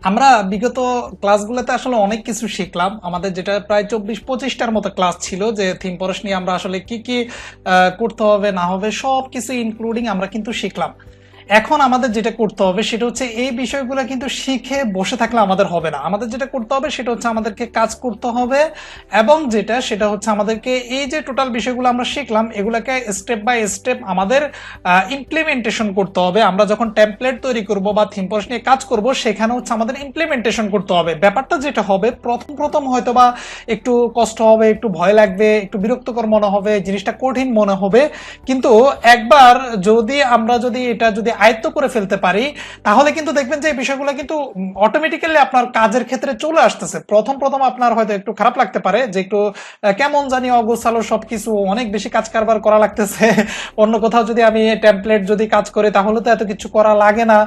আমরা বিগত ক্লাসগুলোতে আসলে অনেক কিছু শিখলাম। আমাদের যেটা প্রায় 24-25টার মতো ক্লাস ছিল, যে থিম পরশ নিয়ে আমরা আসলে কি কি করতে হবে না হবে সব কিছু ইনক্লুডিং আমরা কিন্তু শিখলাম। এখন আমাদের যেটা করতে হবে সেটা হচ্ছে এই বিষয়গুলো কিন্তু শিখে বসে থাকলে আমাদের হবে না। আমাদের যেটা করতে হবে সেটা হচ্ছে আমাদেরকে কাজ করতে হবে, এবং সেটা হচ্ছে আমাদেরকে এই যে টোটাল বিষয়গুলো আমরা শিখলাম এগুলোকে স্টেপ বাই স্টেপ আমাদের ইমপ্লিমেন্টেশন করতে হবে। আমরা যখন টেমপ্লেট তৈরি করব বা থিম পরশ নিয়ে কাজ করব, সেখানে হচ্ছে আমাদের ইমপ্লিমেন্টেশন করতে হবে। ব্যাপারটা যেটা হবে, প্রথম প্রথম হয়তো বা একটু কষ্ট হবে, একটু ভয় লাগবে, একটু বিরক্তকর মনে হবে, জিনিসটা কঠিন মনে হবে, কিন্তু একবার যদি এটা আয়ত্ত করে ফেলতে পারি, তাহলে কিন্তু দেখবেন যে এই বিষয়গুলো কিন্তু অটোমেটিক্যালি আপনার কাজের ক্ষেত্রে চলে আসতেছে। প্রথম প্রথম আপনার হয়তো একটু খারাপ লাগতে পারে, যে একটু কেমন জানি অগোছালো সবকিছু, অনেক বেশি কাজ কারবার করা লাগতেছে। অন্য কোথাও যদি আমি টেমপ্লেট যদি কাজ করি তাহলে তো এত কিছু করা লাগে না।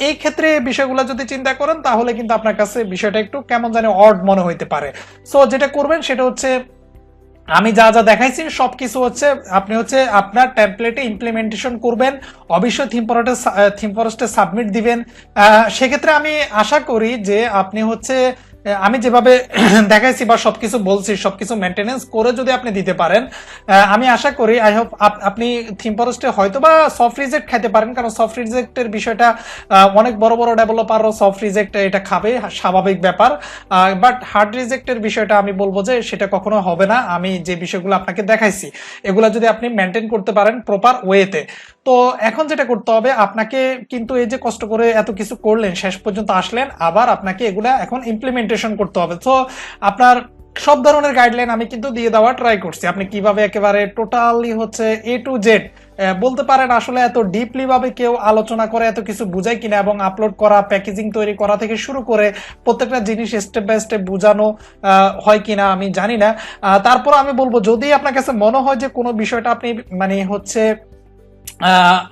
এই ক্ষেত্রে বিষয়গুলো যদি চিন্তা করেন তাহলে কিন্তু আপনার কাছে বিষয়টা একটু কেমন জানি অড মনে হইতে পারে। সো যেটা করবেন সেটা হচ্ছে, আমি যা যা দেখাইছি সবকিছু হচ্ছে আপনি হচ্ছে আপনার টেমপ্লেটে ইমপ্লিমেন্টেশন করবেন, অবশ্যই থিম ফরেস্টে সাবমিট দিবেন। সেক্ষেত্রে আমি আশা করি যে আপনি হচ্ছে আমি যেভাবে দেখাইছি বা সবকিছু বলছি সবকিছু মেনটেনেন্স করে যদি আপনি দিতে পারেন, আমি আশা করি আই হোপ আপনি থিম ফরেস্টে হয়তো বা সফট রিজেক্ট খাইতে পারেন, কারণ সফট রিজেক্টের বিষয়টা অনেক বড় বড় ডেভেলপারও সফট রিজেক্ট এটা খাবে, স্বাভাবিক ব্যাপার। বাট হার্ড রিজেক্টের বিষয়টা আমি বলবো যে সেটা কখনো হবে না। আমি যে বিষয়গুলো আপনাকে দেখাইছি এগুলো যদি আপনি মেনটেন করতে পারেন প্রপার ওয়েতে, তো এখন যেটা করতে হবে আপনাকে, কিন্তু এই যে কষ্ট করে এত কিছু করলেন, শেষ পর্যন্ত আসলেন, আবার আপনাকে এগুলা এখন ইমপ্লিমেন্টেশন করতে হবে। তো আপনার সব ধরনের গাইডলাইন আমি কিন্তু দিয়ে দেওয়া ট্রাই করছি, আপনি কিভাবে একেবারে টোটালি হচ্ছে এ টু জেড বলতে পারেন। আসলে এত ডিপলি ভাবে কেউ আলোচনা করে এত কিছু বুঝায় কিনা, এবং আপলোড করা, প্যাকেজিং তৈরি করা থেকে শুরু করে প্রত্যেকটা জিনিস স্টেপ বাই স্টেপ বোঝানো হয় কিনা আমি জানি না। তারপর আমি বলবো, যদি আপনার কাছে মনে হয় যে কোনো বিষয়টা আপনি মানে হচ্ছে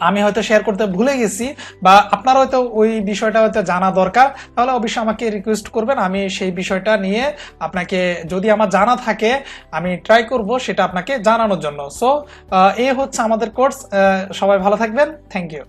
আমি হয়তো শেয়ার করতে ভুলে গেছি, বা আপনার হয়তো ওই বিষয়টা হয়তো জানা দরকার, তাহলে অবশ্যই আমাকে রিকোয়েস্ট করবেন, আমি সেই বিষয়টা নিয়ে আপনাকে, যদি আমার জানা থাকে, আমি ট্রাই করব সেটা আপনাকে জানানোর জন্য। সো এই হচ্ছে আমাদের কোর্স। সবাই ভালো থাকবেন, থ্যাংক ইউ।